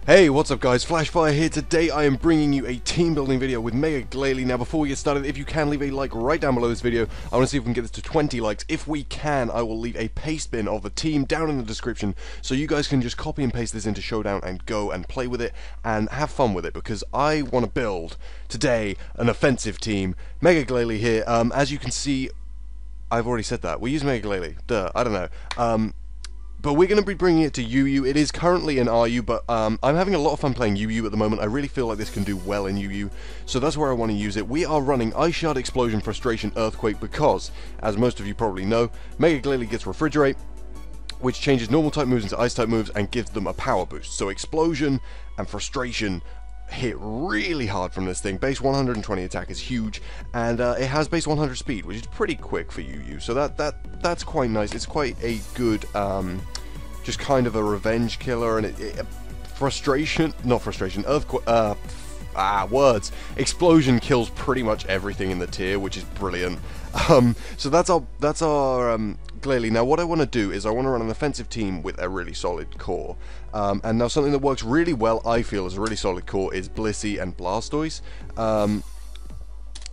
Hey, what's up guys, Flashfire here. Today I am bringing you a team building video with Mega Glalie. Now before we get started, if you can leave a like right down below this video. I want to see if we can get this to 20 likes. If we can, I will leave a paste bin of the team down in the description so you guys can just copy and paste this into Showdown and go and play with it and have fun with it, because I want to build today an offensive team. Mega Glalie here. As you can see, I've already said that. We use Mega Glalie. Duh, I don't know. But we're going to be bringing it to YOOO. It is currently in RU, but I'm having a lot of fun playing YOOO at the moment. I really feel like this can do well in YOOO, so that's where I want to use it. We are running Ice Shard, Explosion, Frustration, Earthquake because, as most of you probably know, Mega Glalie gets Refrigerate, which changes normal type moves into ice type moves and gives them a power boost. So Explosion and Frustration hit really hard from this thing. Base 120 attack is huge, and it has base 100 speed, which is pretty quick for YOOO. So that's quite nice. It's quite a good, just kind of a revenge killer, and words. Explosion kills pretty much everything in the tier, which is brilliant. So that's our Glalie. Now what I want to do is I want to run an offensive team with a really solid core. And now something that works really well, I feel, as a really solid core is Blissey and Blastoise.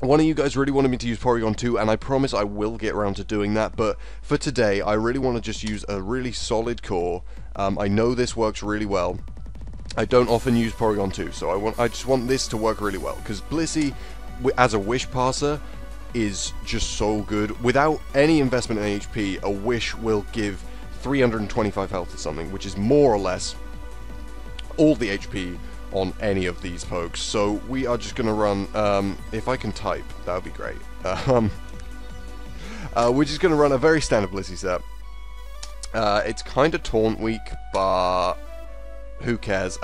One of you guys really wanted me to use Porygon 2, and I promise I will get around to doing that, but for today I really want to just use a really solid core. I know this works really well. I don't often use Porygon 2, so I just want this to work really well, because Blissey, as a Wish passer, is just so good. Without any investment in HP, a Wish will give 325 health or something, which is more or less all the HP on any of these pokes. So we are just going to run, if I can type, that would be great. We're just going to run a very standard Blissey set. It's kind of taunt weak, but who cares?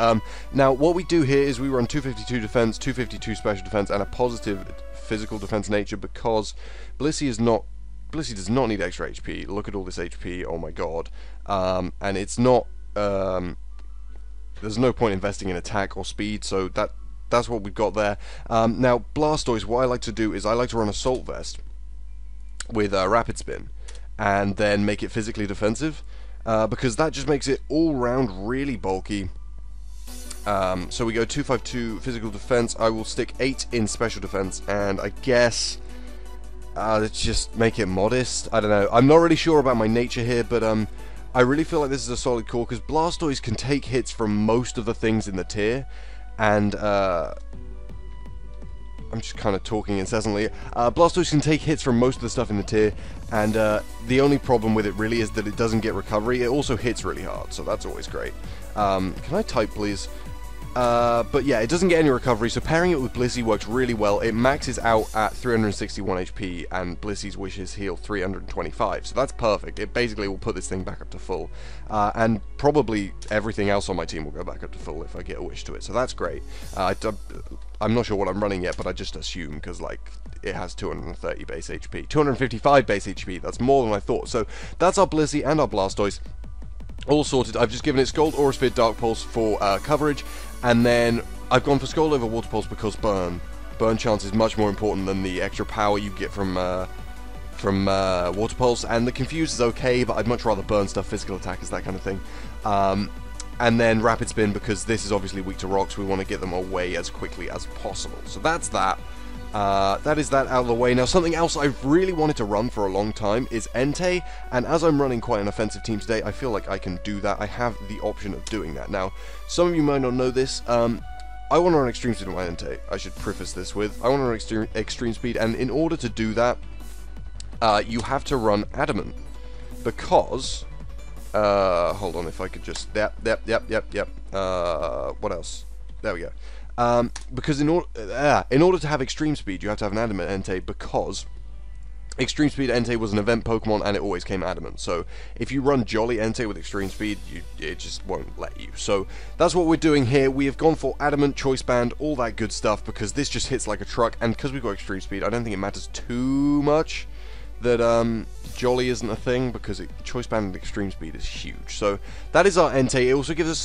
Now what we do here is we run 252 defense, 252 special defense, and a positive physical defense nature, because Blissey does not need extra HP. Look at all this HP, oh my god. And it's not, there's no point investing in attack or speed, so that's what we've got there. Now Blastoise, what I like to do is I like to run Assault Vest with Rapid Spin, and then make it physically defensive, because that just makes it all round really bulky. So we go 252 physical defense. I will stick 8 in special defense, and I guess let's just make it modest. I don't know. I'm not really sure about my nature here, but I really feel like this is a solid core, because Blastoise can take hits from most of the things in the tier, and I'm just kind of talking incessantly. Blastoise can take hits from most of the stuff in the tier, and the only problem with it really is that it doesn't get recovery. It also hits really hard, so that's always great. Can I type, please? But yeah, it doesn't get any recovery, so pairing it with Blissey works really well. It maxes out at 361 HP, and Blissey's wishes heal 325, so that's perfect. It basically will put this thing back up to full, and probably everything else on my team will go back up to full if I get a wish to it, so that's great. I'm not sure what I'm running yet, but I just assume, because like it has 230 base HP, 255 base HP, that's more than I thought. So that's our Blissey and our Blastoise all sorted. I've just given it Scald, Aura Sphere, Dark Pulse for coverage, and then I've gone for Scald over Water Pulse because burn chance is much more important than the extra power you get from Water Pulse, and the Confuse is okay, but I'd much rather burn stuff, physical attackers, that kind of thing. And then Rapid Spin, because this is obviously weak to rocks, we want to get them away as quickly as possible. So that's that. That is that out of the way. Now something else I've really wanted to run for a long time is Entei, and as I'm running quite an offensive team today, I feel like I can do that. I have the option of doing that. Now, some of you might not know this, I want to run Extreme Speed on my Entei. I should preface this with, I want to run Extreme Speed, and in order to do that, you have to run Adamant, because, hold on, if I could just, yep, what else? There we go. Because in order to have Extreme Speed, you have to have an Adamant Entei, because Extreme Speed Entei was an event Pokemon and it always came Adamant. So if you run Jolly Entei with Extreme Speed, it just won't let you. So that's what we're doing here. We have gone for Adamant, Choice Band, all that good stuff, because this just hits like a truck, and because we've got Extreme Speed, I don't think it matters too much that Jolly isn't a thing, because Choice Band and Extreme Speed is huge. So that is our Entei.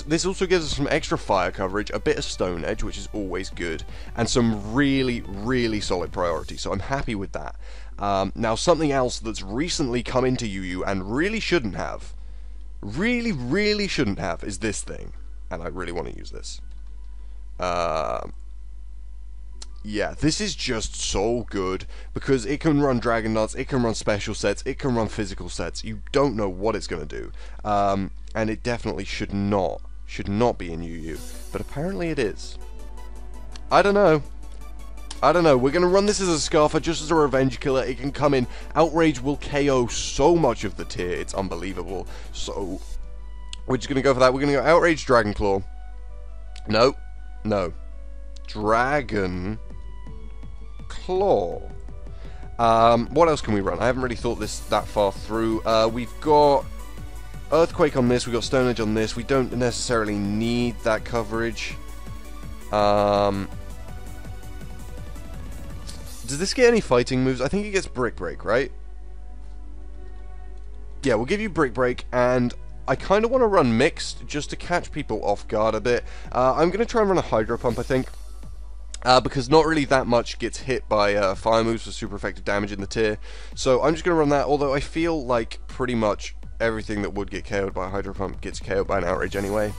This also gives us some extra fire coverage, a bit of Stone Edge, which is always good, and some really solid priority. So I'm happy with that. Now something else that's recently come into YOOO and really shouldn't have, is this thing. and I really want to use this. Yeah, this is just so good, because it can run Dragon Nuts, it can run special sets, it can run physical sets. You don't know what it's going to do. And it definitely should not be in YOOO, but apparently it is. I don't know. We're going to run this as a Scarfer, just as a revenge killer. It can come in. Outrage will KO so much of the tier. It's unbelievable. So, we're just going to go for that. We're going to go Outrage Dragon Claw. No. Dragon Claw. What else can we run? I haven't really thought this that far through. We've got Earthquake on this. We've got Stone Edge on this. We don't necessarily need that coverage. Does this get any fighting moves? I think it gets Brick Break, right? Yeah, we'll give you Brick Break, and I kind of want to run Mixed just to catch people off guard a bit. I'm going to try and run a Hydro Pump, I think, because not really that much gets hit by fire moves for super effective damage in the tier. So I'm just going to run that, although I feel like pretty much everything that would get KO'd by a Hydro Pump gets KO'd by an Outrage anyway.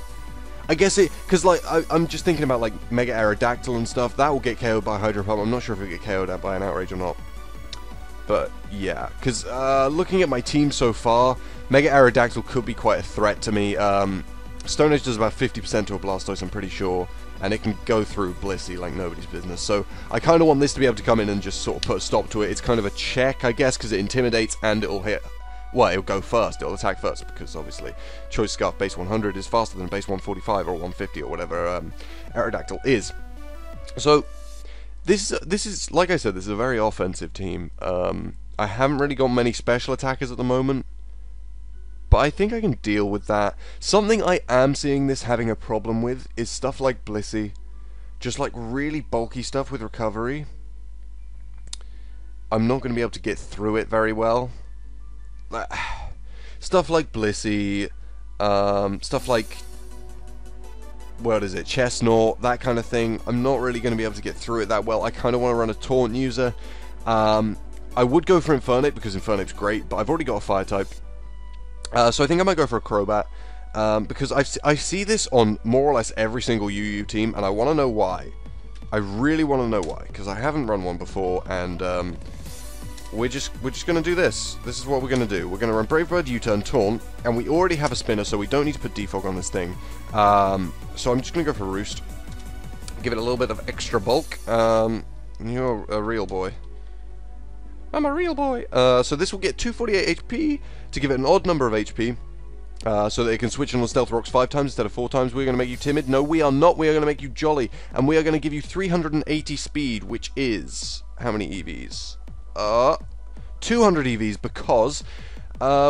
I guess it, because like, I'm just thinking about like Mega Aerodactyl and stuff, that will get KO'd by Hydro Pump. I'm not sure if it'll get KO'd by an Outrage or not. But yeah, because looking at my team so far, Mega Aerodactyl could be quite a threat to me. Stone Edge does about 50% to a Blastoise, I'm pretty sure, and it can go through Blissey like nobody's business. So I kind of want this to be able to come in and just sort of put a stop to it. It's kind of a check, I guess, because it intimidates and it'll hit. Well, it'll go first, it'll attack first, because obviously Choice Scarf base 100 is faster than base 145 or 150 or whatever Aerodactyl is. So, this is, like I said, this is a very offensive team. I haven't really got many special attackers at the moment, but I think I can deal with that. Something I am seeing this having a problem with is stuff like Blissey. Just like really bulky stuff with recovery. I'm not going to be able to get through it very well. Stuff like Blissey, stuff like, what is it, Chestnut, that kind of thing. I'm not really going to be able to get through it that well. I kind of want to run a Taunt user. I would go for Infernape because Infernape's great, but I've already got a Fire type. So I think I might go for a Crobat, because I see this on more or less every single YOOO team, and I want to know why. I really want to know why, because I haven't run one before, and we're just going to do this. This is what we're going to do. We're going to run Brave Bird, U-Turn, Taunt, and we already have a Spinner, so we don't need to put Defog on this thing. So I'm just going to go for Roost. Give it a little bit of extra bulk. You're a real boy. I'm a real boy. So this will get 248 HP to give it an odd number of HP. So that it can switch on Stealth Rocks 5 times instead of 4 times. We're going to make you timid. No, we are not. We are going to make you jolly. And we are going to give you 380 speed, which is... how many EVs? 200 EVs, because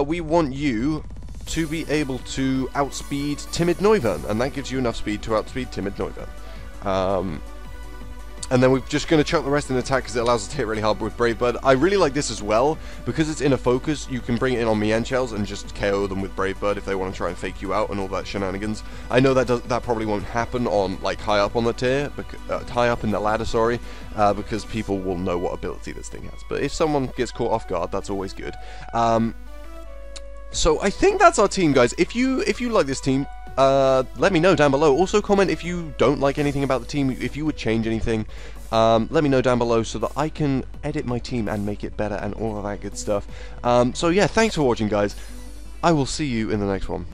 we want you to be able to outspeed Timid Noivern, and that gives you enough speed to outspeed Timid Noivern. And then we're just going to chuck the rest in attack because it allows us to hit really hard with Brave Bird. I really like this as well, because it's in a focus. You can bring it in on Mienshels and just KO them with Brave Bird if they want to try and fake you out and all that shenanigans. I know that probably won't happen on like high up on the tier, high up in the ladder, sorry, because people will know what ability this thing has. But if someone gets caught off guard, that's always good. So I think that's our team, guys. If you like this team, let me know down below. Also comment if you don't like anything about the team, if you would change anything. Let me know down below so that I can edit my team and make it better and all of that good stuff. So yeah, thanks for watching, guys. I will see you in the next one.